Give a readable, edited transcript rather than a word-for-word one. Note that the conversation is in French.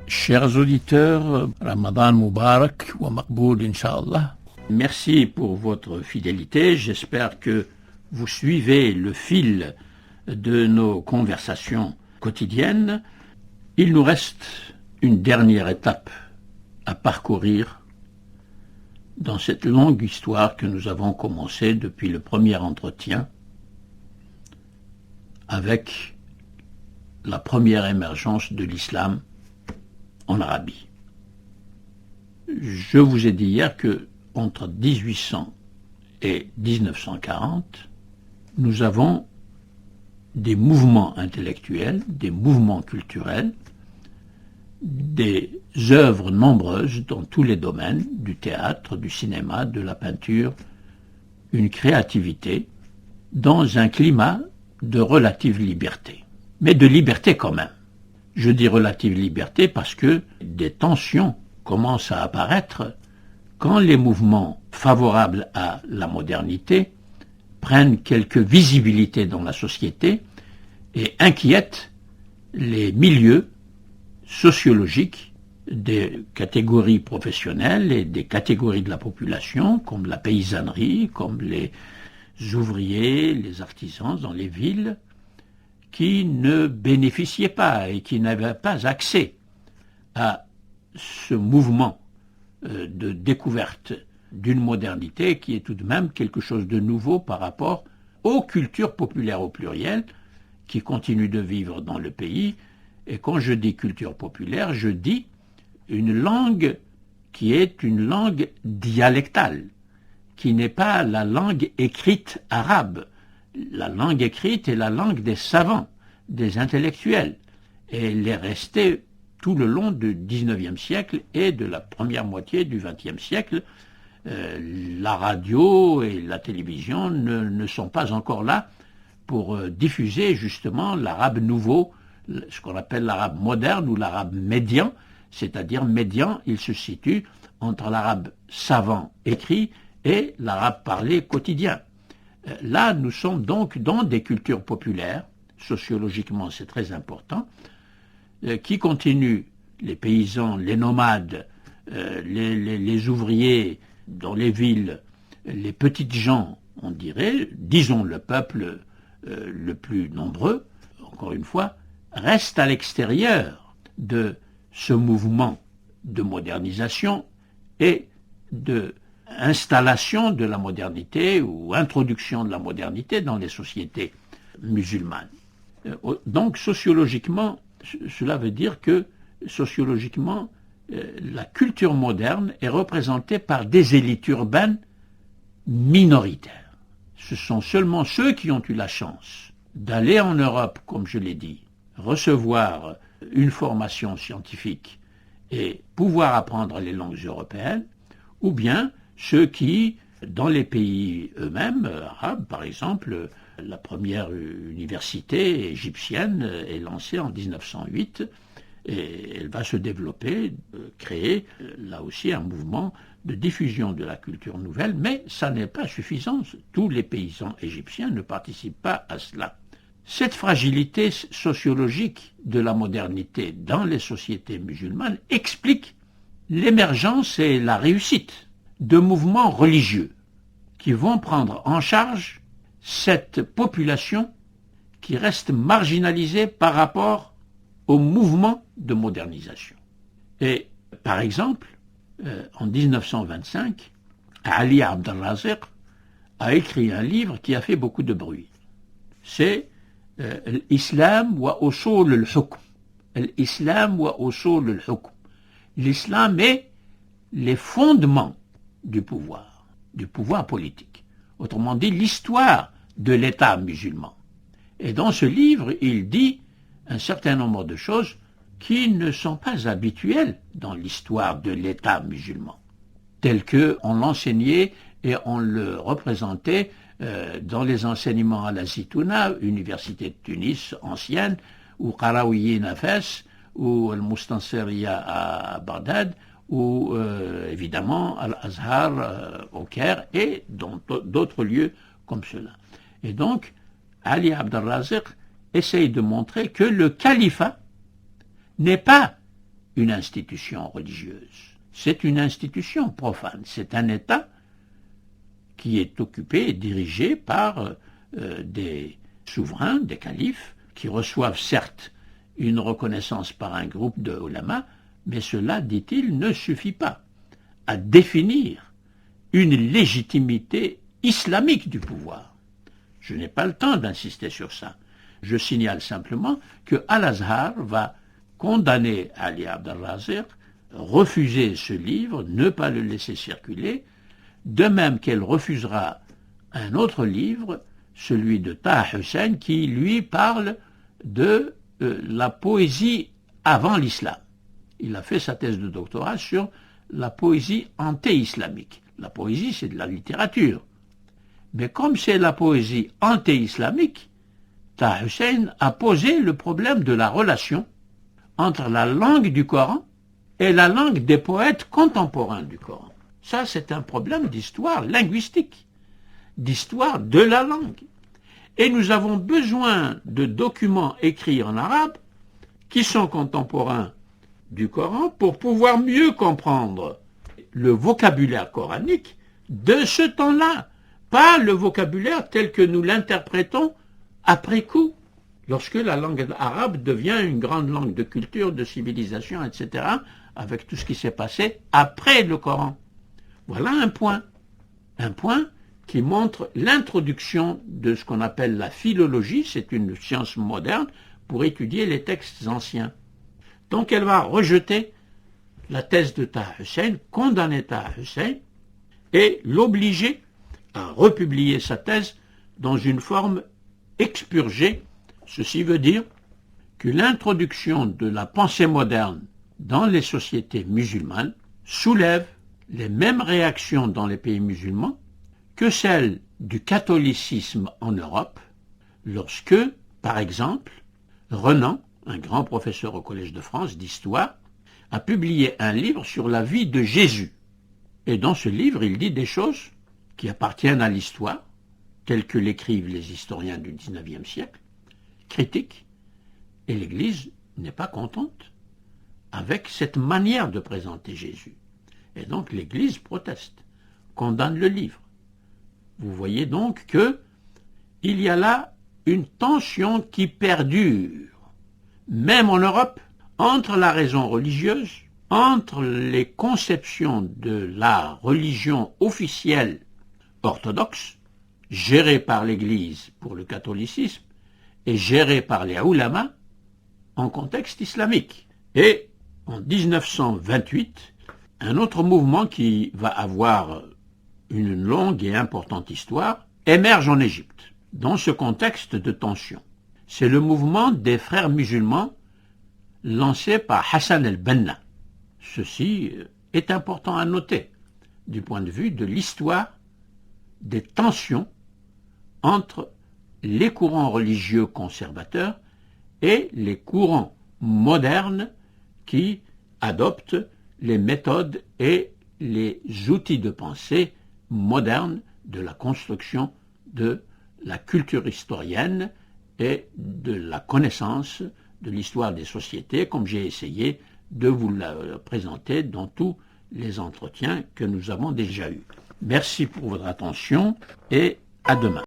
Chers auditeurs, Ramadan Mubarak wa Maqboul Inch'Allah. Merci pour votre fidélité. J'espère que vous suivez le fil de nos conversations quotidiennes. Il nous reste une dernière étape à parcourir dans cette longue histoire que nous avons commencée depuis le premier entretien avec la première émergence de l'islam en Arabie. Je vous ai dit hier que entre 1800 et 1940, nous avons des mouvements intellectuels, des mouvements culturels, des œuvres nombreuses dans tous les domaines, du théâtre, du cinéma, de la peinture, une créativité dans un climat de relative liberté. Mais de liberté quand même. Je dis relative liberté parce que des tensions commencent à apparaître quand les mouvements favorables à la modernité prennent quelque visibilité dans la société et inquiètent les milieux sociologiques des catégories professionnelles et des catégories de la population, comme la paysannerie, comme les ouvriers, les artisans dans les villes, qui ne bénéficiaient pas et qui n'avaient pas accès à ce mouvement de découverte d'une modernité qui est tout de même quelque chose de nouveau par rapport aux cultures populaires au pluriel qui continuent de vivre dans le pays. Et quand je dis culture populaire, je dis une langue qui est une langue dialectale, qui n'est pas la langue écrite arabe. La langue écrite est la langue des savants, des intellectuels. Et elle est restée tout le long du XIXe siècle et de la première moitié du XXe siècle. La radio et la télévision ne sont pas encore là pour diffuser justement l'arabe nouveau, ce qu'on appelle l'arabe moderne ou l'arabe médian, c'est-à-dire médian, il se situe entre l'arabe savant écrit et l'arabe parlé quotidien. Là, nous sommes donc dans des cultures populaires, sociologiquement c'est très important, qui continuent, les paysans, les nomades, les ouvriers dans les villes, les petites gens, on dirait, disons le peuple le plus nombreux, encore une fois, restent à l'extérieur de ce mouvement de modernisation et de installation de la modernité ou introduction de la modernité dans les sociétés musulmanes. Donc sociologiquement, cela veut dire que sociologiquement, la culture moderne est représentée par des élites urbaines minoritaires. Ce sont seulement ceux qui ont eu la chance d'aller en Europe, comme je l'ai dit, recevoir une formation scientifique et pouvoir apprendre les langues européennes, ou bien ceux qui, dans les pays eux-mêmes, arabes par exemple, la première université égyptienne est lancée en 1908 et elle va se développer, créer là aussi un mouvement de diffusion de la culture nouvelle, mais ça n'est pas suffisant. Tous les paysans égyptiens ne participent pas à cela. Cette fragilité sociologique de la modernité dans les sociétés musulmanes explique l'émergence et la réussite de mouvements religieux qui vont prendre en charge cette population qui reste marginalisée par rapport au mouvement de modernisation. Et par exemple, en 1925, Ali Abdelrazek a écrit un livre qui a fait beaucoup de bruit. C'est l'Islam wa usul al-hukm. L'Islam wa usul al-hukm. L'islam est les fondements du pouvoir politique. Autrement dit, l'histoire de l'État musulman. Et dans ce livre, il dit un certain nombre de choses qui ne sont pas habituelles dans l'histoire de l'État musulman, tel qu'on l'enseignait et on le représentait dans les enseignements à la Zitouna, Université de Tunis ancienne, ou Qarawiyyin à Fès, ou Al-Mustansiriya à Bagdad, ou évidemment Al-Azhar au Caire, et dans d'autres lieux comme cela. Et donc, Ali Abdelrazek essaye de montrer que le califat n'est pas une institution religieuse. C'est une institution profane. C'est un État qui est occupé et dirigé par des souverains, des califes, qui reçoivent certes une reconnaissance par un groupe de ulama, mais cela, dit-il, ne suffit pas à définir une légitimité islamique du pouvoir. Je n'ai pas le temps d'insister sur ça. Je signale simplement que Al-Azhar va condamner Ali Abdel-Razik, refuser ce livre, ne pas le laisser circuler, de même qu'elle refusera un autre livre, celui de Taha Hussein, qui lui parle de la poésie avant l'islam. Il a fait sa thèse de doctorat sur la poésie anté-islamique. La poésie, c'est de la littérature. Mais comme c'est la poésie anté-islamique, Taha Hussein a posé le problème de la relation entre la langue du Coran et la langue des poètes contemporains du Coran. Ça, c'est un problème d'histoire linguistique, d'histoire de la langue. Et nous avons besoin de documents écrits en arabe qui sont contemporains du Coran pour pouvoir mieux comprendre le vocabulaire coranique de ce temps-là, pas le vocabulaire tel que nous l'interprétons après coup, lorsque la langue arabe devient une grande langue de culture, de civilisation, etc., avec tout ce qui s'est passé après le Coran. Voilà un point qui montre l'introduction de ce qu'on appelle la philologie, c'est une science moderne pour étudier les textes anciens. Donc elle va rejeter la thèse de Taha Hussein, condamner Taha Hussein et l'obliger à republier sa thèse dans une forme expurgée. Ceci veut dire que l'introduction de la pensée moderne dans les sociétés musulmanes soulève les mêmes réactions dans les pays musulmans que celles du catholicisme en Europe, lorsque, par exemple, Renan, un grand professeur au Collège de France d'histoire, a publié un livre sur la vie de Jésus. Et dans ce livre, il dit des choses qui appartiennent à l'histoire, telles que l'écrivent les historiens du XIXe siècle, critiques, et l'Église n'est pas contente avec cette manière de présenter Jésus. Et donc l'Église proteste, condamne le livre. Vous voyez donc qu'il y a là une tension qui perdure, même en Europe, entre la raison religieuse, entre les conceptions de la religion officielle orthodoxe, gérée par l'Église pour le catholicisme, et gérée par les ulamas en contexte islamique. Et en 1928, un autre mouvement qui va avoir une longue et importante histoire émerge en Égypte, dans ce contexte de tension. C'est le mouvement des frères musulmans lancé par Hassan el-Banna. Ceci est important à noter du point de vue de l'histoire des tensions entre les courants religieux conservateurs et les courants modernes qui adoptent les méthodes et les outils de pensée modernes de la construction de la culture historienne et de la connaissance de l'histoire des sociétés, comme j'ai essayé de vous la présenter dans tous les entretiens que nous avons déjà eus. Merci pour votre attention et à demain.